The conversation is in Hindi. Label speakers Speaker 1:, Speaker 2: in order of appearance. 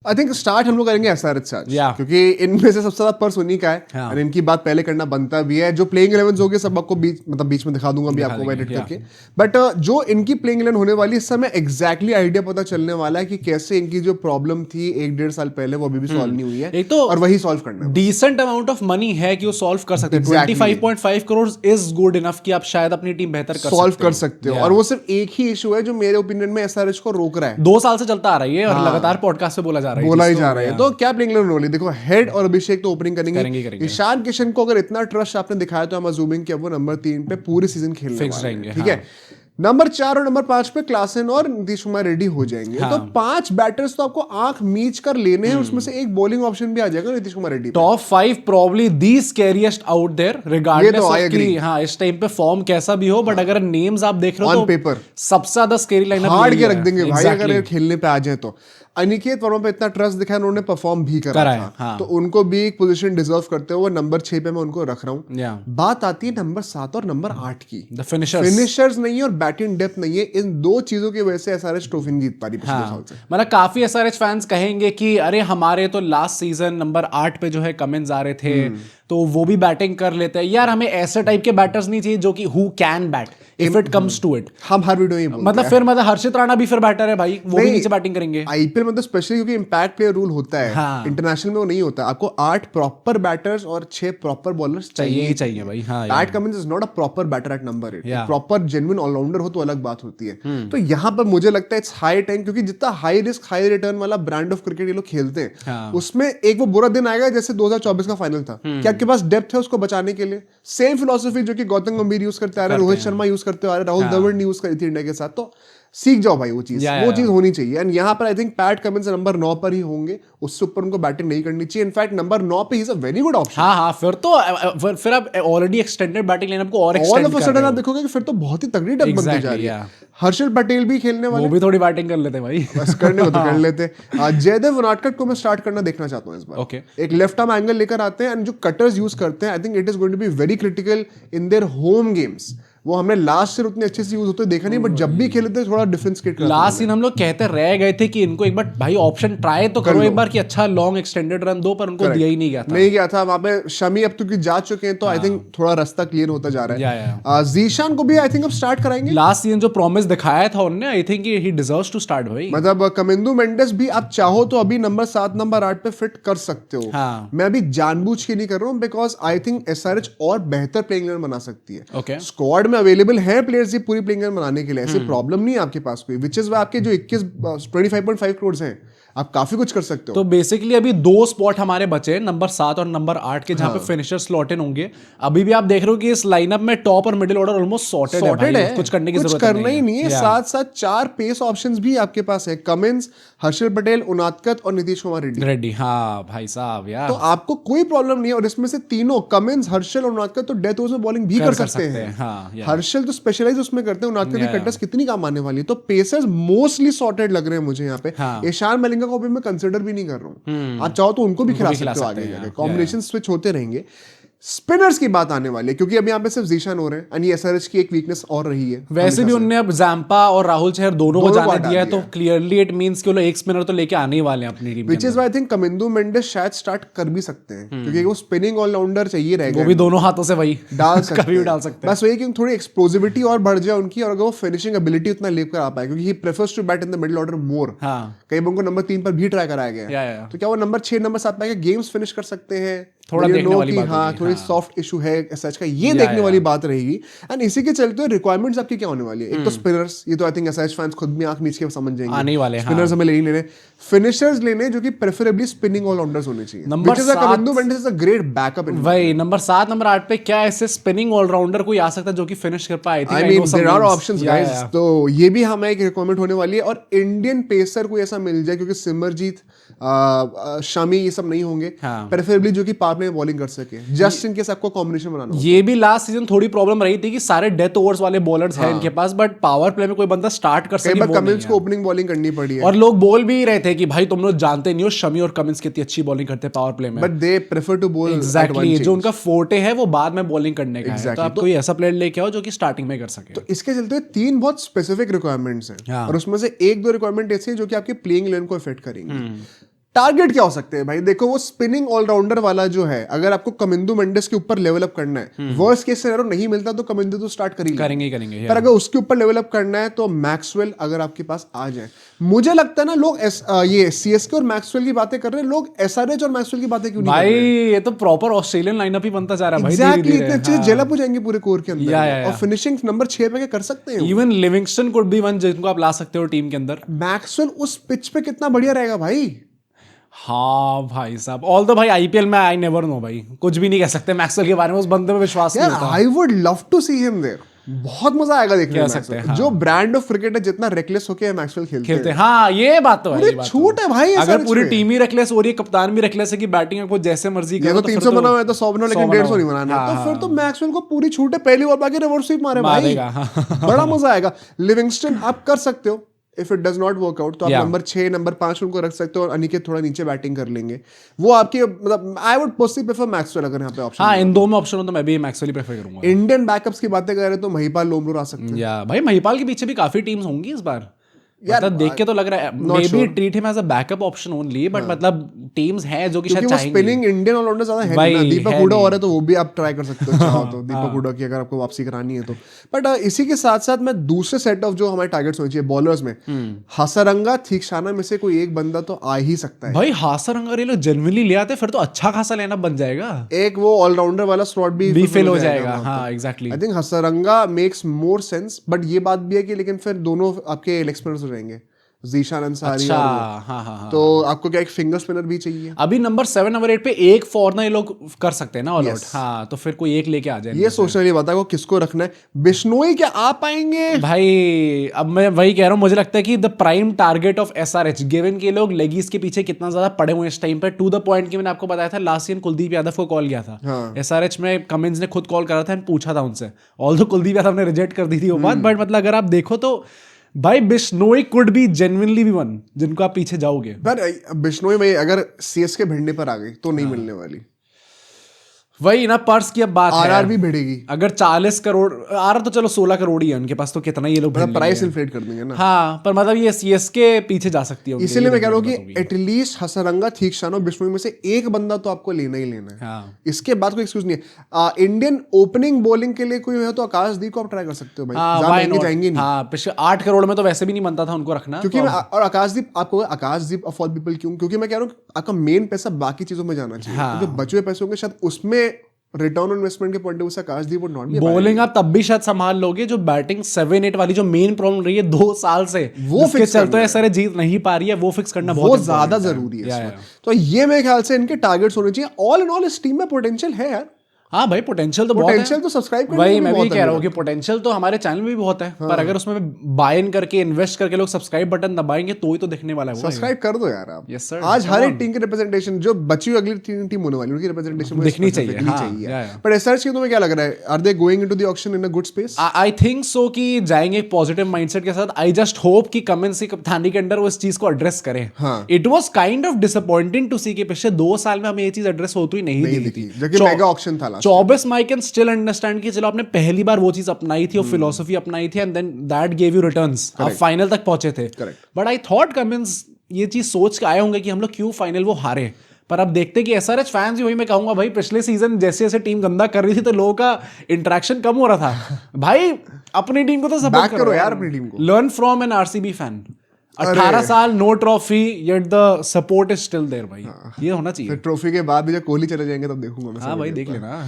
Speaker 1: आई थिंक स्टार्ट हम लोग करेंगे एसआरएच से आज,
Speaker 2: Yeah.
Speaker 1: क्योंकि इनमें से सबसे ज्यादा पर्स उन्हीं का है
Speaker 2: हाँ.
Speaker 1: और इनकी बात पहले करना बनता भी है। जो प्लेइंग 11 होंगे सब आपको बीच में दिखा दूंगा भी आपको एडिट
Speaker 2: yeah.
Speaker 1: करके। बट जो इनकी प्लेइंग 11 होने वाली इस समय एग्जैक्टली आइडिया पता चलने वाला है कि कैसे इनकी जो प्रॉब्लम थी 1-1.5 साल पहले वो अभी भी सॉल्व नहीं हुई है,
Speaker 2: एक तो
Speaker 1: और वही सॉल्व करना है।
Speaker 2: डिसेंट अमाउंट ऑफ मनी है कि वो सॉल्व कर सकते हैं।
Speaker 1: Exactly.
Speaker 2: 25.5 crore is good enough कि आप शायद अपनी टीम बेहतर
Speaker 1: सॉल्व कर सकते हो।
Speaker 2: Yeah.
Speaker 1: और वो सिर्फ एक ही इशू है जो मेरे ओपिनियन में एसआरएच को रोक रहा है।
Speaker 2: 2 साल से चलता आ रही है और लगातार पॉडकास्ट पे बोला जा रहा है,
Speaker 1: बोला ही
Speaker 2: चीज़
Speaker 1: जा रहा है। तो क्या प्लेइंग 11 होली, देखो हेड और अभिषेक तो ओपनिंग करेंगे। ईशान किशन को अगर इतना ट्रस्ट आपने दिखाया तो हम अज्यूमिंग कि अब वो नंबर 3 पे पूरे सीजन खेलने
Speaker 2: फिक्स
Speaker 1: वाले
Speaker 2: रहेंगे,
Speaker 1: हैं, ठीक है। नंबर 4 और नंबर 5 पे क्लासन और नीतीश कुमार रेड्डी हो जाएंगे। तो 5 बैटर्स तो आपको आंख मीच कर लेने हैं, उसमें से एक बॉलिंग ऑप्शन भी आ जाएगा Nitish Kumar Reddy.
Speaker 2: Top 5 probably the scariest out there regardless
Speaker 1: I
Speaker 2: of
Speaker 1: agree.
Speaker 2: कि हाँ इस टाइम पे फॉर्म कैसा भी हो, बट अगर नेम्स आप देख रहे हो
Speaker 1: On
Speaker 2: तो
Speaker 1: paper.
Speaker 2: सबसे ज्यादा स्कैरी लाइनअप
Speaker 1: हार्ड के रख देंगे भाई अगर ये खेलने पे आ जाए तो। अनिकेत वर्मा पे इतना ट्रस्ट दिखाया, उन्होंने परफॉर्म भी करा था,
Speaker 2: हाँ.
Speaker 1: तो उनको भी एक पोजीशन डिजर्व करते हुए नंबर 6 पे मैं उनको रख रहा हूँ।
Speaker 2: Yeah.
Speaker 1: बात आती है नंबर 7 और नंबर 8 की।
Speaker 2: द फिनिशर्स
Speaker 1: फिनिशर्स नहीं है और बैटिंग डेप्थ नहीं है, इन दो चीजों की वजह से एसआरएच ट्रॉफी नहीं जीत पा रही पिछले साल से।
Speaker 2: मतलब काफी एसआरएच फैंस कहेंगे कि अरे हमारे तो लास्ट सीजन नंबर 8 पे जो है कमेंट्स आ रहे थे, तो वो भी बैटिंग कर लेते हैं। यार हमें ऐसे टाइप के बैटर्स नहीं चाहिए जो कि who can bat if it comes to it.
Speaker 1: हम हर वीडियो में
Speaker 2: मतलब फिर मतलब हर्षित राणा भी फिर बैटर है भाई, वो भी नीचे बैटिंग करेंगे।
Speaker 1: आईपीएल में तो स्पेशली क्योंकि इंपैक्ट प्लेयर रूल होता है,
Speaker 2: हाँ.
Speaker 1: इंटरनेशनल में वो नहीं होता। आपको 8 प्रॉपर बैटर्स और 6 प्रॉपर बॉलर्स चाहिए
Speaker 2: ही चाहिए भाई। हाँ,
Speaker 1: Pat Cummins is not a proper batter at number 8।
Speaker 2: Yeah.
Speaker 1: Proper genuine allrounder हो तो अलग बात होती है। तो यहाँ पर मुझे लगता है इट्स हाई टाइम, क्योंकि जितना हाई रिस्क हाई रिटर्न वाला ब्रांड ऑफ क्रिकेट ये लोग खेलते हैं,
Speaker 2: हाँ.
Speaker 1: उसमें एक वो बुरा दिन आएगा जैसे 2024 का फाइनल था कि आपके पास डेप्थ है उसको बचाने के लिए। सेम फिलॉसफी जो कि गौतम गंभीर यूज करते आ रहे, रोहित शर्मा यूज करते आ रहे, राहुल द्रविड़ ने यूज करी थी इंडिया के साथ। तो सीख जाओ भाई वो चीज होनी चाहिए। एंड यहाँ पर I think PAT Cummins number 9 पर ही होंगे, उससे ऊपर उनको बैटिंग नहीं करनी चाहिए। इनफैक्ट नंबर 9 पे is a very good option.
Speaker 2: हाँ फिर आप ऑलरेडी एक्सटेंडेड बैटिंग लाइनअप को और extend
Speaker 1: all of a sudden आप देखोगे कि फिर तो बहुत ही तगड़ी डक बनती जा रही है। हर्षल पटेल भी खेलने वाले,
Speaker 2: वो भी थोड़ी बैटिंग कर लेते भाई।
Speaker 1: बस करने को तो कर लेते। जयदेव उनादकट को मैं स्टार्ट करना देखना चाहता हूँ इस बार।
Speaker 2: Okay.
Speaker 1: एक लेफ्ट आर्म एंगल लेकर आते हैं एंड जो कटर्स यूज करते हैं, I think it is going to be very critical in their home games. वो हमने लास्ट ईयर उतने अच्छे से यूज होते देखा नहीं, बट जब भी खेले थे थोड़ा डिफरेंस क्रिएट करते।
Speaker 2: लास्ट सीन हम लोग कहते रह गए थे कि इनको एक बार भाई ऑप्शन ट्राई तो करो एक बार कि अच्छा लॉन्ग एक्सटेंडेड रन दो, पर उनको दिया ही नहीं गया था।
Speaker 1: वहां पे शमी अब तो जा चुके हैं, तो आई थिंक थोड़ा रास्ता क्लियर होता जा रहा है। जीशान को भी आई थिंक अब स्टार्ट कराएंगे।
Speaker 2: लास्ट सीजन जो प्रॉमिस दिखाया था उन्होंने, I think he deserves to start भाई।
Speaker 1: मतलब कमिंदू मेंडेस भी आप चाहो तो अभी नंबर 7 नंबर 8 पे फिट कर सकते हो।
Speaker 2: हाँ.
Speaker 1: मैं अभी जानबूझ के नहीं कर रहा हूँ, बिकॉज आई थिंक एसआरएच और बेहतर प्लेइंग 11 बना सकती है।
Speaker 2: Okay.
Speaker 1: स्क्वाड में अवेलेबल है प्लेयर्स ये पूरी प्लेइंग 11 बनाने के लिए, ऐसी प्रॉब्लम नहीं है आपके पास कोई, विच इज आपके जो 25.5 करोड़ हैं, आप काफी कुछ कर सकते हो।
Speaker 2: तो बेसिकली अभी 2 स्पॉट हमारे बचे हैं, नंबर 7 और नंबर 8 के, जहां पे फिनिशर स्लॉट इन होंगे। अभी भी आप देख रहे हो कि इस लाइनअप में टॉप और मिडिल ऑर्डर ऑलमोस्ट सॉर्टेड है, कुछ करने की जरूरत
Speaker 1: करना ही नहीं है। साथ साथ 4 पेस ऑप्शंस भी आपके पास है, कमिंस, हर्षल पटेल, उनादकट और नीतीश कुमार रेड्डी।
Speaker 2: हाँ भाई साहब यार,
Speaker 1: तो आपको कोई प्रॉब्लम नहीं है। और इसमें से तीनों कमिंस, हर्षल और उनादकट तो डेथ ओवर्स में बॉलिंग भी कर सकते हैं। हर्षल तो स्पेशलाइज उसमें करते हैं, उनादकट की कटर्स कितनी काम आने वाली है। तो पेसर्स मोस्टली सॉर्टेड लग रहे हैं मुझे यहाँ पे। ईशान मलिंगा को भी मैं कंसिडर भी नहीं कर रहा हूँ। आप चाहो तो उनको भी खिला सकते हो आगे जाके, कॉम्बिनेशन स्विच होते रहेंगे। स्पिनर्स की बात आने वाली है, क्योंकि अभी यहाँ पे सिर्फ जीशान हो रहे हैं, ये एसआरएच की एक वीकनेस और रही है।
Speaker 2: वैसे भी उन्होंने अब जैम्पा और राहुल चहर दोनों को जाने दिया है, तो क्लियरली इट मींस कि वो लोग एक स्पिनर तो लेके आने ही वाले हैं अपनी टीम में।
Speaker 1: Which is why I think Kamindu Mendis शायद स्टार्ट कर भी सकते हैं, क्योंकि वो स्पिनिंग ऑलराउंडर चाहिए रहेगा,
Speaker 2: वो भी दोनों हाथों से वही
Speaker 1: डाल सकते
Speaker 2: कभी भी डाल सकते
Speaker 1: हैं। बस वही कि थोड़ी एक्सप्लोसिविटी और बढ़ जाए उनकी, और अगर वो फिनिशिंग एबिलिटी उतना लेकर आ पाए, क्योंकि he prefers to bat in the middle order more. कई लोगों को नंबर 3 पर भी ट्राई कराया गया, तो क्या वो नंबर 6 नंबर 7 पे गेम्स फिनिश कर सकते हैं?
Speaker 2: थोड़ा देखने वाली बात
Speaker 1: हाँ, थोड़ी सॉफ्ट इशू है एसएच का, ये देखने वाली बात रहेगी। एंड इसी के चलते हुए रिक्वायरमेंट्स आपकी क्या होने वाली है? एक तो स्पिनर्स, ये तो आई थिंक एसएच फैंस खुद भी आंख मीच के समझ जाएंगे,
Speaker 2: आने वाले
Speaker 1: स्पिनर्स हमें लेने, फिनिशर्स लेने जो कि प्रेफरेबली स्पिनिंग ऑलराउंडर्स होने चाहिए।
Speaker 2: Number
Speaker 1: 7 great backup.
Speaker 2: वही नंबर 7 नंबर 8 पे क्या ऐसे स्पिनिंग ऑलराउंडर कोई आ सकता है जो कि फिनिश कर पाए?
Speaker 1: I mean there are options guys, तो ये भी हमें एक रिक्वायरमेंट होने वाली है। और इंडियन पेसर कोई ऐसा मिल जाए, क्योंकि सिमरजीत, शमी ये सब नहीं होंगे, प्रेफरेबली जो कि पावर प्ले में बॉलिंग कर सके, जस्ट इन केस आपको कॉम्बिनेशन बनाना हो।
Speaker 2: ये भी लास्ट सीजन थोड़ी प्रॉब्लम रही थी कि सारे डेथ ओवर्स वाले बॉलर्स हैं इनके पास, बट पावर प्ले में कोई बंदा स्टार्ट कर सके।
Speaker 1: कमिंस को ओपनिंग बॉलिंग करनी पड़ी है,
Speaker 2: और लोग बोल भी रहे थे कि भाई तुम लोग जानते नहीं हो शमी और कमिंस कितनी अच्छी बॉलिंग करते हैं पावर प्ले में,
Speaker 1: but they prefer to bowl
Speaker 2: exactly, जो उनका फोर्टे है वो बाद में बॉलिंग करने का है। तो आप कोई ऐसा प्लेयर लेके आओ जो कि स्टार्टिंग में कर सके।
Speaker 1: तो इसके चलते 3 बहुत स्पेसिफिक रिक्वायरमेंट्स हैं, और उसमें से 1-2 रिक्वायरमेंट ऐसी है जो कि आपके प्लेइंग 11 को इफेक्ट करेंगी। टारगेट क्या हो सकते हैं भाई? देखो वो स्पिनिंग ऑलराउंडर वाला जो है, अगर आपको कमिंदो मेंडिस के ऊपर लेवल अप करना है, वर्स्ट केस सिनेरियो नहीं मिलता तो कमिंदो तो स्टार्ट करेंगे, पर अगर उसके ऊपर लेवल अप करना है तो मैक्सवेल अगर आपके पास आ जाए, मुझे लगता है ना लोग ये सीएसके और मैक्सवेल की बातें कर रहे हैं, लोग एसआरएच और मैक्सवेल की बातें क्यों नहीं कर रहे?
Speaker 2: भाई ये तो प्रॉपर ऑस्ट्रेलियन लाइनअप ही बनता जा रहा है भाई।
Speaker 1: एग्जैक्टली, इतने अच्छे जेलअप हो जाएंगे पूरे कोर के अंदर और फिनिशिंग नंबर 6 पे कर सकते हैं।
Speaker 2: Even Livingstone could be one जिनको आप ला सकते हो टीम के अंदर।
Speaker 1: मैक्सवेल उस पिच पे कितना बढ़िया रहेगा भाई।
Speaker 2: हाँ भाई साहब, ऑल दो भाई आईपीएल में आई नेवर नो भाई, कुछ भी नहीं कह सकते मैक्सवेल के बारे में, उस बंदे पे विश्वास नहीं होता।
Speaker 1: I would love to see him there, बहुत मजा आएगा देखने में मैक्सवेल।
Speaker 2: हाँ।
Speaker 1: जो ब्रांड ऑफ क्रिकेट है, जितना रेकलेस होके मैक्सवेल खेलते हैं।
Speaker 2: हाँ ये बात तो है,
Speaker 1: छूट है भाई।
Speaker 2: अगर पूरी टीम ही रेकलेस हो रही है, कप्तान भी रेकलेस है कि बैटिंग आपको जैसे मर्जी करो,
Speaker 1: तो 300 बना हुआ है तो 100 बना, लेकिन 150 नहीं बनाना है, तो फिर तो मैक्सवेल को पूरी छूट है, पहली ओवर बाकी रिवर्स स्वीप मारे भाई, बड़ा मजा आएगा। लिविंगस्टन आप कर सकते हो, if it does not work out तो आप नंबर 6 नंबर 5 उनको रख सकते हो और अनिकेत थोड़ा नीचे बैटिंग कर लेंगे, वो आपके मतलब I would personally prefer Maxwell अगर यहाँ पे ऑप्शन।
Speaker 2: हाँ इन दो में ऑप्शन हो तो मैं भी मैक्सवेल ही प्रेफर करूंगा।
Speaker 1: इंडियन बैकअप्स की बातें कर रहे तो महिपाल लोमलूर आ सकते हैं।
Speaker 2: या भाई महिपाल के पीछे भी काफी टीम्स होंगी इस बार, मतलब देख के तो लग रहा है maybe treat him as a backup option only, but मतलब टीम्स हैं जो कि शायद चाहेंगे।
Speaker 1: स्पिनिंग इंडियन ऑलराउंडर ज्यादा है नहीं ना, दीपक हुडा और है तो वो भी आप ट्राई कर सकते हो चाहो तो, दीपक हुडा की अगर आपको वापसी करानी है तो। बट इसी के साथ साथ मैं दूसरे सेट ऑफ जो हमारे टारगेट्स होने चाहिए बॉलर्स में, हसरंगा थीक्षाना में से कोई एक बंदा तो आ ही सकता है
Speaker 2: भाई। हासरंगा ये लोग जेन्युइनली ले आते फिर तो अच्छा खासा लेना बन जाएगा,
Speaker 1: एक वो ऑलराउंडर वाला स्लॉट भी
Speaker 2: फिल हो जाएगा। हाँ exactly,
Speaker 1: I think Hasaranga makes more sense, but ये बात भी है कि लेकिन फिर दोनों आपके एल एक्सपर्ट्स हो जाएंगे, जीशान अंसारी।
Speaker 2: अच्छा, हाँ।
Speaker 1: तो आपको क्या एक फिंगर स्पिनर भी चाहिए।
Speaker 2: अभी नंबर 7 नंबर 8 पे एक फॉरनर ये लोग कर सकते हैं ना ऑल आउट। हाँ तो फिर कोई एक लेके आ जाए,
Speaker 1: ये सोचने वाली बात है को किसको रखना है। बिश्नोई क्या आ पाएंगे
Speaker 2: भाई? अब मैं वही कह रहा हूँ, मुझे लगता है कि the prime target of SRH given के लोग लेगीज के पीछे कितना ज्यादा पड़े हुए इस टाइम पे, टू द पॉइंट की मैंने आपको बताया था लास्ट ईयर कुलदीप यादव को कॉल किया था एसआरएच में, कमिंस ने खुद कॉल करा था एंड पूछा था उनसे, ऑल्दो कुलदीप यादव ने रिजेक्ट कर दी थी वो बात, बट मतलब अगर आप देखो तो भाई बिश्नोई कुड बी जेन्युइनली भी वन जिनको आप पीछे जाओगे।
Speaker 1: पर बिश्नोई में अगर सीएसके भिड़ने पर आ गई तो नहीं मिलने वाली,
Speaker 2: वही ना पर्स की अब बात है।
Speaker 1: आरआर भी भिड़ेगी।
Speaker 2: अगर 40 करोड़ आरआर तो चलो 16 करोड़ ही है उनके पास, तो कितना ये लोग
Speaker 1: प्राइस इन्फ्लेट कर देंगे ना।
Speaker 2: हाँ पर मतलब ये सीएसके पीछे जा सकती है,
Speaker 1: इसीलिए मैं कह रहा हूँ कि एटलीस्ट हसरंगा थीक्षाना बिश्नोई में से एक बंदा तो आपको लेना ही लेना है।
Speaker 2: हाँ।
Speaker 1: इसके बाद कोई एक्सक्यूज नहीं है। इंडियन ओपनिंग बॉलिंग के लिए कोई है तो आकाशदीप को आप ट्राई कर सकते हो भाई,
Speaker 2: हाँ,
Speaker 1: जाएंगे नहीं।
Speaker 2: हाँ, पिछले 8 करोड़ में तो वैसे भी नहीं बनता था उनको रखना,
Speaker 1: क्योंकि और आकाशदीप आपको आकाशदीप ऑफ ऑल पीपल क्यों, क्योंकि मैं कह रहा हूँ आपका मेन पैसा बाकी चीजों में जाना चाहिए, जो बचे हुए पैसे होंगे शायद उसमें रिटर्न ऑन इन्वेस्टमेंट के पॉइंट ऑफ व्यू से आकाशदीप वुड नॉट बी।
Speaker 2: बॉलिंग आप तब भी शायद संभाल लोगे, जो बैटिंग 7-8 वाली जो मेन प्रॉब्लम रही है 2 साल से वो फिक्स चलते हैं सर, जीत नहीं पा रही है, वो फिक्स करना बहुत
Speaker 1: ज्यादा जरूरी है। तो ये मेरे ख्याल से इनके टारगेट्स होने चाहिए। ऑल इन ऑल इस टीम में पोटेंशियल है यार।
Speaker 2: हाँ भाई पोटेंशियल तो बहुत है,
Speaker 1: पोटेंशियल तो सब्सक्राइब करने
Speaker 2: वही मैं भी कह रहा हूँ कि पोटेंशियल तो हमारे चैनल में भी बहुत है, पर अगर उसमें बाय इन करके इन्वेस्ट करके लोग सब्सक्राइब बटन दबाएंगे तो ही तो दिखने वाला है।
Speaker 1: सब्सक्राइब कर दो यार आप।
Speaker 2: यस सर,
Speaker 1: आज हर एक टीम की रिप्रेजेंटेशन जो बची हुई अगली टीम होने वाली उनकी रिप्रेजेंटेशन
Speaker 2: दिखनी चाहिए।
Speaker 1: पर एसआरएच की तुम्हें क्या लग रहा है, are they going into the auction in a good space?
Speaker 2: I think so कि जाएंगे एक पॉजिटिव माइंडसेट के साथ। आई जस्ट होप कि कमिंस की कप्तानी के अंडर वो इस चीज को एड्रेस करें। It was kind of disappointing to see कि पिछले 2 साल में हमें ये चीज एड्रेस होती ही नहीं दिखी,
Speaker 1: जबकि मेगा ऑक्शन था
Speaker 2: 24 माई कैन स्टिल अंडरस्टैंड कि चलो आपने पहली बार वो चीज अपनाई थी और फिलोसफी अपनाई थी and then that gave you returns, आप फाइनल तक पहुंचे थे। बट आई थॉट कमिंस ये चीज सोच के आए होंगे कि हम लोग क्यों फाइनल वो हारे, पर अब देखते कि एसआरएच फैंस भी, वही मैं कहूंगा भाई पिछले सीजन जैसे जैसे टीम गंदा कर रही थी तो लोगों का इंटरेक्शन कम हो रहा था। भाई अपनी टीम को तो सपोर्ट करो यार, अपनी टीम को learn from an RCB fan. 18 साल no trophy yet the support is still there भाई, ये होना चाहिए।
Speaker 1: ट्रॉफी के बाद भी जब कोहली चले जाएंगे तब देखूंगा मैं।
Speaker 2: हाँ भाई देख लेना।